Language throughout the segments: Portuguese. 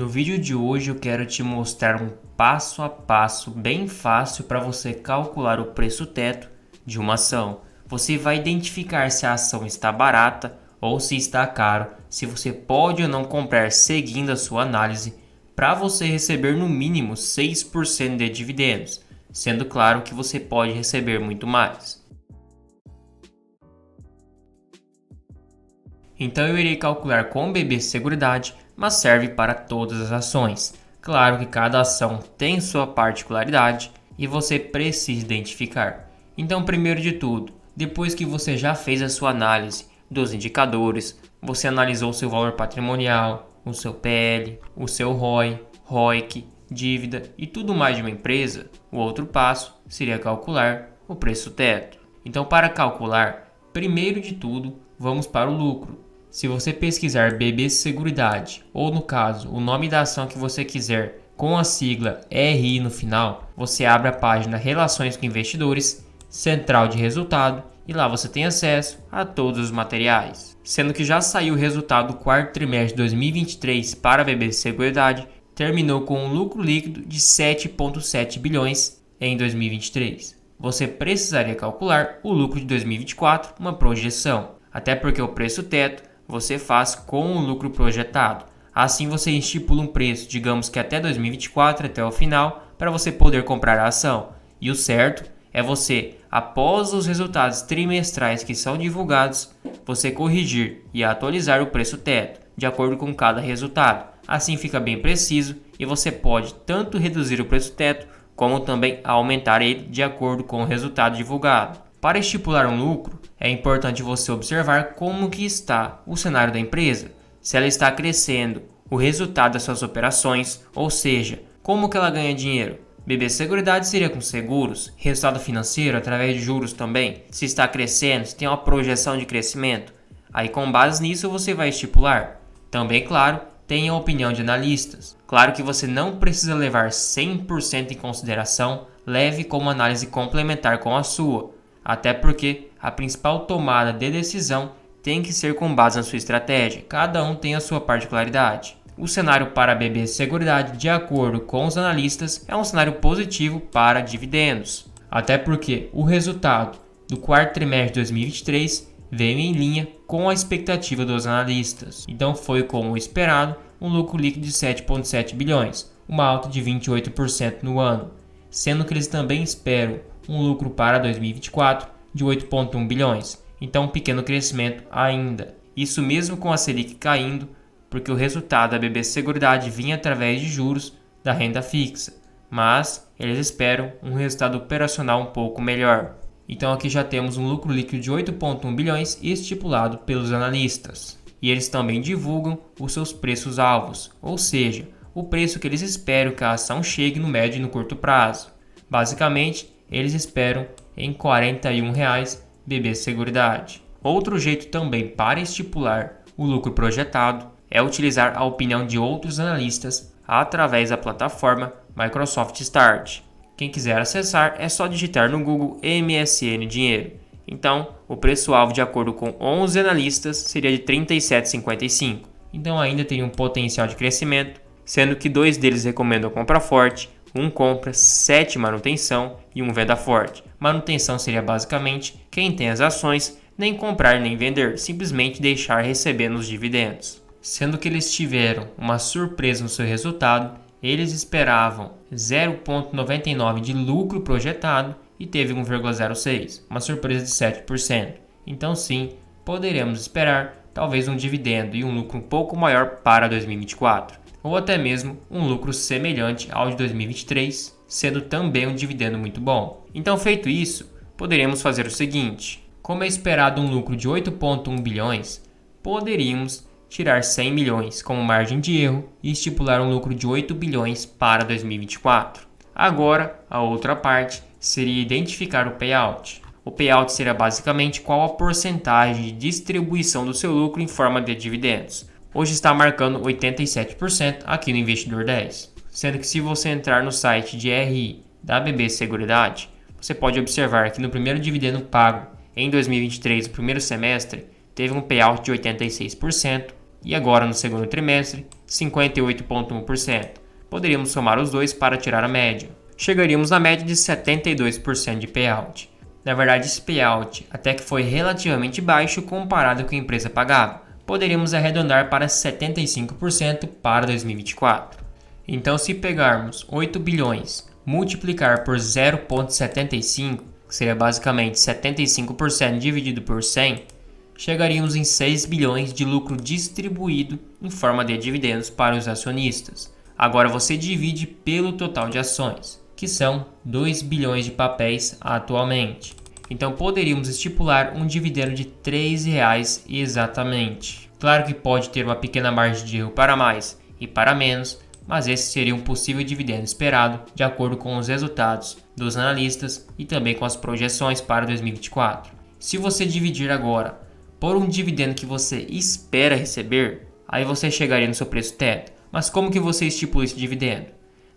No vídeo de hoje eu quero te mostrar um passo a passo bem fácil para você calcular o preço teto de uma ação. Você vai identificar se a ação está barata ou se está caro, se você pode ou não comprar seguindo a sua análise, para você receber no mínimo 6% de dividendos, sendo claro que você pode receber muito mais. Então eu irei calcular com o BB Seguridade, mas serve para todas as ações. Claro que cada ação tem sua particularidade e você precisa identificar. Então, primeiro de tudo, depois que você já fez a sua análise dos indicadores, você analisou o seu valor patrimonial, o seu PL, o seu ROI, ROIC, dívida e tudo mais de uma empresa, o outro passo seria calcular o preço teto. Então, para calcular, primeiro de tudo, vamos para o lucro. Se você pesquisar BB Seguridade, ou no caso, o nome da ação que você quiser, com a sigla RI no final, você abre a página Relações com Investidores, Central de Resultado, e lá você tem acesso a todos os materiais. Sendo que já saiu o resultado do quarto trimestre de 2023 para a BB Seguridade, terminou com um lucro líquido de 7,7 bilhões em 2023. Você precisaria calcular o lucro de 2024, uma projeção, até porque o preço teto você faz com o lucro projetado. Assim você estipula um preço, digamos que até 2024, até o final, para você poder comprar a ação. E o certo é você, após os resultados trimestrais que são divulgados, você corrigir e atualizar o preço teto, de acordo com cada resultado. Assim fica bem preciso e você pode tanto reduzir o preço teto, como também aumentar ele de acordo com o resultado divulgado. Para estipular um lucro, é importante você observar como que está o cenário da empresa, se ela está crescendo, o resultado das suas operações, ou seja, como que ela ganha dinheiro. BB Seguridade seria com seguros, resultado financeiro através de juros também, se está crescendo, se tem uma projeção de crescimento. Aí com base nisso você vai estipular. Também, claro, tem a opinião de analistas. Claro que você não precisa levar 100% em consideração, leve como análise complementar com a sua. Até porque a principal tomada de decisão tem que ser com base na sua estratégia. Cada um tem a sua particularidade. O cenário para a BB Seguridade, de acordo com os analistas, é um cenário positivo para dividendos. Até porque o resultado do quarto trimestre de 2023 veio em linha com a expectativa dos analistas. Então foi como esperado um lucro líquido de 7,7 bilhões, uma alta de 28% no ano, sendo que eles também esperam um lucro para 2024 de 8,1 bilhões, então um pequeno crescimento ainda. Isso mesmo com a Selic caindo, porque o resultado da BB Seguridade vinha através de juros da renda fixa, mas eles esperam um resultado operacional um pouco melhor. Então aqui já temos um lucro líquido de 8,1 bilhões estipulado pelos analistas. E eles também divulgam os seus preços-alvos, ou seja, o preço que eles esperam que a ação chegue no médio e no curto prazo. Basicamente, eles esperam em R$ 41 BB Seguridade. Outro jeito também para estipular o lucro projetado é utilizar a opinião de outros analistas através da plataforma Microsoft Start. Quem quiser acessar é só digitar no Google MSN Dinheiro. Então, o preço-alvo de acordo com 11 analistas seria de R$ 37,55. Então ainda tem um potencial de crescimento, sendo que 2 deles recomendam compra forte, um compra, 7 manutenção e um venda forte. Manutenção seria basicamente quem tem as ações nem comprar nem vender, simplesmente deixar recebendo os dividendos. Sendo que eles tiveram uma surpresa no seu resultado, eles esperavam 0,99 de lucro projetado e teve 1,06, uma surpresa de 7%. Então sim, poderemos esperar talvez um dividendo e um lucro um pouco maior para 2024. Ou até mesmo um lucro semelhante ao de 2023, sendo também um dividendo muito bom. Então, feito isso, poderíamos fazer o seguinte: como é esperado um lucro de 8,1 bilhões, poderíamos tirar 100 milhões como margem de erro e estipular um lucro de 8 bilhões para 2024. Agora, a outra parte seria identificar o payout. O payout seria basicamente qual a porcentagem de distribuição do seu lucro em forma de dividendos. Hoje está marcando 87% aqui no Investidor 10. Sendo que se você entrar no site de RI da BB Seguridade, você pode observar que no primeiro dividendo pago em 2023, no primeiro semestre, teve um payout de 86% e agora no segundo trimestre 58,1%. Poderíamos somar os dois para tirar a média. Chegaríamos na média de 72% de payout. Na verdade, esse payout até que foi relativamente baixo comparado com o que a empresa pagava. Poderíamos arredondar para 75% para 2024. Então, se pegarmos 8 bilhões, multiplicar por 0,75, que seria basicamente 75% dividido por 100, chegaríamos em 6 bilhões de lucro distribuído em forma de dividendos para os acionistas. Agora você divide pelo total de ações, que são 2 bilhões de papéis atualmente. Então poderíamos estipular um dividendo de R$ 3,00 exatamente. Claro que pode ter uma pequena margem de erro para mais e para menos, mas esse seria um possível dividendo esperado de acordo com os resultados dos analistas e também com as projeções para 2024. Se você dividir agora por um dividendo que você espera receber, aí você chegaria no seu preço teto. Mas como que você estipula esse dividendo?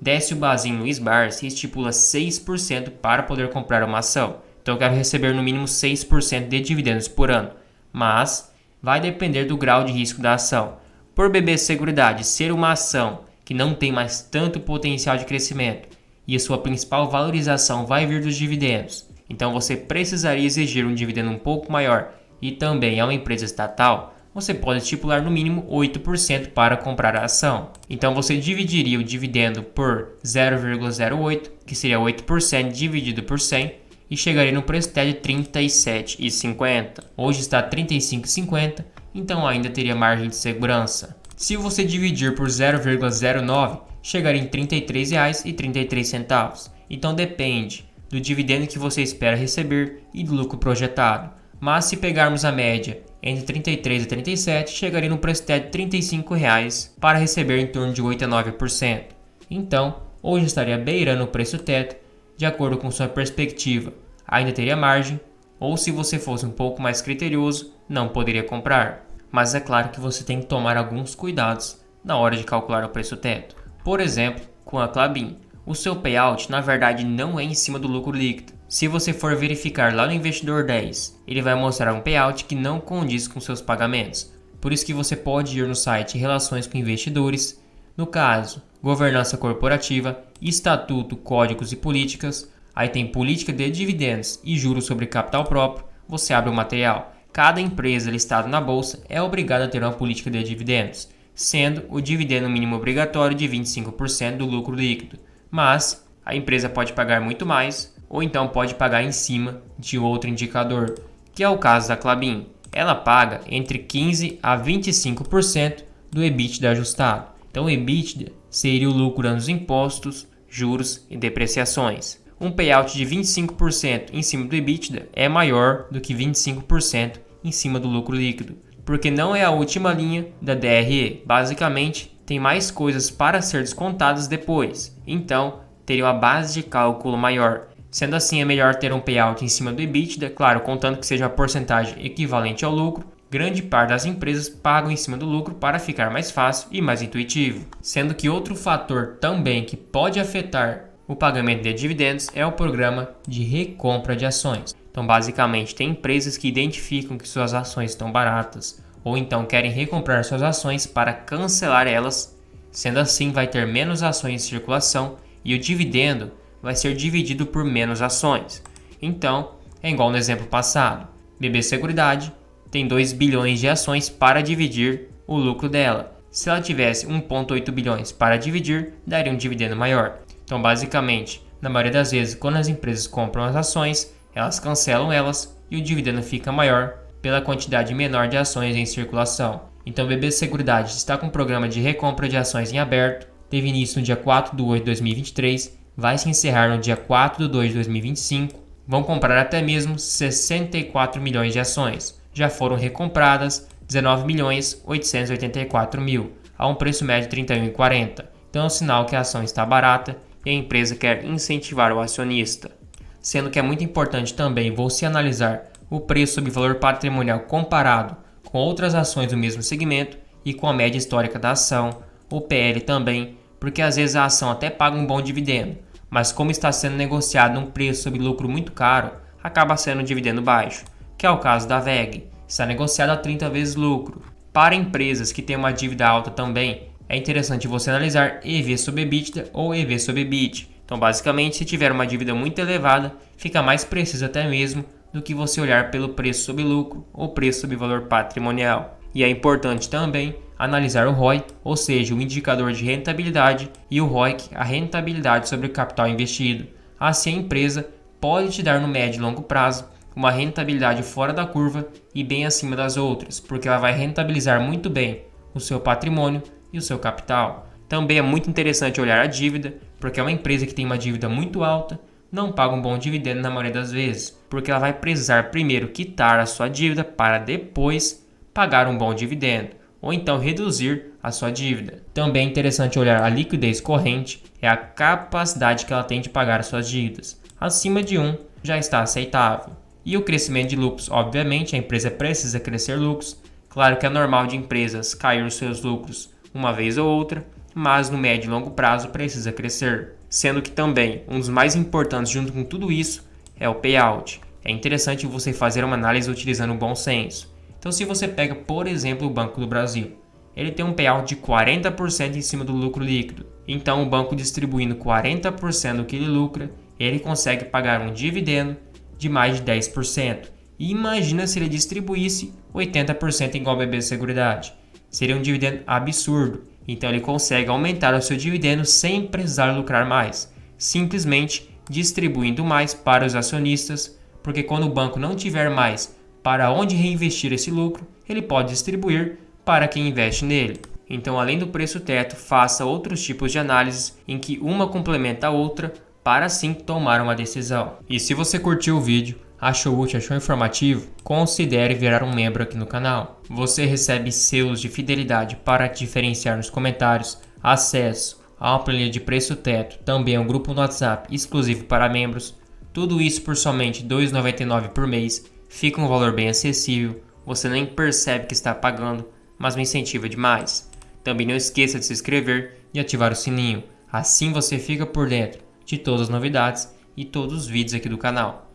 Desce o barzinho no SBAR e estipula 6% para poder comprar uma ação. Então eu quero receber no mínimo 6% de dividendos por ano, mas vai depender do grau de risco da ação. Por BB Seguridade ser uma ação que não tem mais tanto potencial de crescimento e a sua principal valorização vai vir dos dividendos, então você precisaria exigir um dividendo um pouco maior e também é uma empresa estatal, você pode estipular no mínimo 8% para comprar a ação. Então você dividiria o dividendo por 0,08, que seria 8% dividido por 100, e chegaria no preço de R$ 37,50. Hoje está R$ 35,50, então ainda teria margem de segurança. Se você dividir por 0,09, chegaria em R$ 33,33. Então depende do dividendo que você espera receber e do lucro projetado. Mas se pegarmos a média entre 33 e 37, chegaria no preço de R$ 35,00 para receber em torno de 8 a 9%. Então, hoje estaria beirando o preço teto, de acordo com sua perspectiva. Ainda teria margem, ou se você fosse um pouco mais criterioso, não poderia comprar. Mas é claro que você tem que tomar alguns cuidados na hora de calcular o preço teto. Por exemplo, com a Klabin, o seu payout na verdade não é em cima do lucro líquido. Se você for verificar lá no Investidor 10, ele vai mostrar um payout que não condiz com seus pagamentos. Por isso que você pode ir no site Relações com Investidores, no caso, Governança Corporativa, Estatuto, Códigos e Políticas, aí tem Política de Dividendos e Juros sobre Capital Próprio, você abre o material. Cada empresa listada na bolsa é obrigada a ter uma política de dividendos, sendo o dividendo mínimo obrigatório de 25% do lucro líquido. Mas a empresa pode pagar muito mais, ou então pode pagar em cima de outro indicador, que é o caso da Klabin. Ela paga entre 15% a 25% do EBITDA ajustado. Então o EBITDA seria o lucro antes dos impostos, juros e depreciações. Um payout de 25% em cima do EBITDA é maior do que 25% em cima do lucro líquido, porque não é a última linha da DRE. Basicamente, tem mais coisas para ser descontadas depois, então teria uma base de cálculo maior. Sendo assim, é melhor ter um payout em cima do EBITDA, claro, contando que seja uma porcentagem equivalente ao lucro. Grande parte das empresas pagam em cima do lucro para ficar mais fácil e mais intuitivo. Sendo que outro fator também que pode afetar o pagamento de dividendos é o programa de recompra de ações. Então, basicamente, tem empresas que identificam que suas ações estão baratas ou então querem recomprar suas ações para cancelar elas. Sendo assim, vai ter menos ações em circulação e o dividendo vai ser dividido por menos ações. Então, é igual no exemplo passado. BB Seguridade tem 2 bilhões de ações para dividir o lucro dela. Se ela tivesse 1,8 bilhões para dividir, daria um dividendo maior. Então, basicamente, na maioria das vezes, quando as empresas compram as ações, elas cancelam elas e o dividendo fica maior pela quantidade menor de ações em circulação. Então, BB Seguridade está com um programa de recompra de ações em aberto, teve início no dia 4 de 8 de 2023, vai se encerrar no dia 4 de 2 de 2025, vão comprar até mesmo 64 milhões de ações. Já foram recompradas 19.884.000, a um preço médio de R$ 31,40. Então é um sinal que a ação está barata e a empresa quer incentivar o acionista. Sendo que é muito importante também você analisar o preço sobre valor patrimonial comparado com outras ações do mesmo segmento e com a média histórica da ação, o PL também, porque às vezes a ação até paga um bom dividendo, mas como está sendo negociado num preço sobre lucro muito caro, acaba sendo um dividendo baixo, que é o caso da WEG, está negociado a 30 vezes lucro. Para empresas que têm uma dívida alta também, é interessante você analisar EV sobre EBITDA ou EV sobre EBIT. Então, basicamente, se tiver uma dívida muito elevada, fica mais preciso até mesmo do que você olhar pelo preço sobre lucro ou preço sobre valor patrimonial. E é importante também analisar o ROI, ou seja, o indicador de rentabilidade, e o ROIC, a rentabilidade sobre o capital investido. Assim, a empresa pode te dar no médio e longo prazo uma rentabilidade fora da curva e bem acima das outras, porque ela vai rentabilizar muito bem o seu patrimônio e o seu capital. Também é muito interessante olhar a dívida, porque é uma empresa que tem uma dívida muito alta, não paga um bom dividendo na maioria das vezes, porque ela vai precisar primeiro quitar a sua dívida para depois pagar um bom dividendo, ou então reduzir a sua dívida. Também é interessante olhar a liquidez corrente, é a capacidade que ela tem de pagar as suas dívidas. Acima de 1 já está aceitável. E o crescimento de lucros, obviamente, a empresa precisa crescer lucros. Claro que é normal de empresas cair os seus lucros uma vez ou outra, mas no médio e longo prazo precisa crescer. Sendo que também um dos mais importantes junto com tudo isso é o payout. É interessante você fazer uma análise utilizando o bom senso. Então, se você pega, por exemplo, o Banco do Brasil, ele tem um payout de 40% em cima do lucro líquido. Então, o banco distribuindo 40% do que ele lucra, ele consegue pagar um dividendo de mais de 10%. E imagina se ele distribuísse 80% igual ao BB Seguridade. Seria um dividendo absurdo. Então ele consegue aumentar o seu dividendo sem precisar lucrar mais, simplesmente distribuindo mais para os acionistas, porque quando o banco não tiver mais para onde reinvestir esse lucro, ele pode distribuir para quem investe nele. Então, além do preço teto, faça outros tipos de análises em que uma complementa a outra para assim tomar uma decisão. E se você curtiu o vídeo, achou útil, achou informativo, considere virar um membro aqui no canal. Você recebe selos de fidelidade para te diferenciar nos comentários, acesso a uma planilha de preço teto, também um grupo no WhatsApp exclusivo para membros. Tudo isso por somente R$ 2,99 por mês. Fica um valor bem acessível, você nem percebe que está pagando, mas me incentiva demais. Também não esqueça de se inscrever e ativar o sininho, assim você fica por dentro de todas as novidades e todos os vídeos aqui do canal.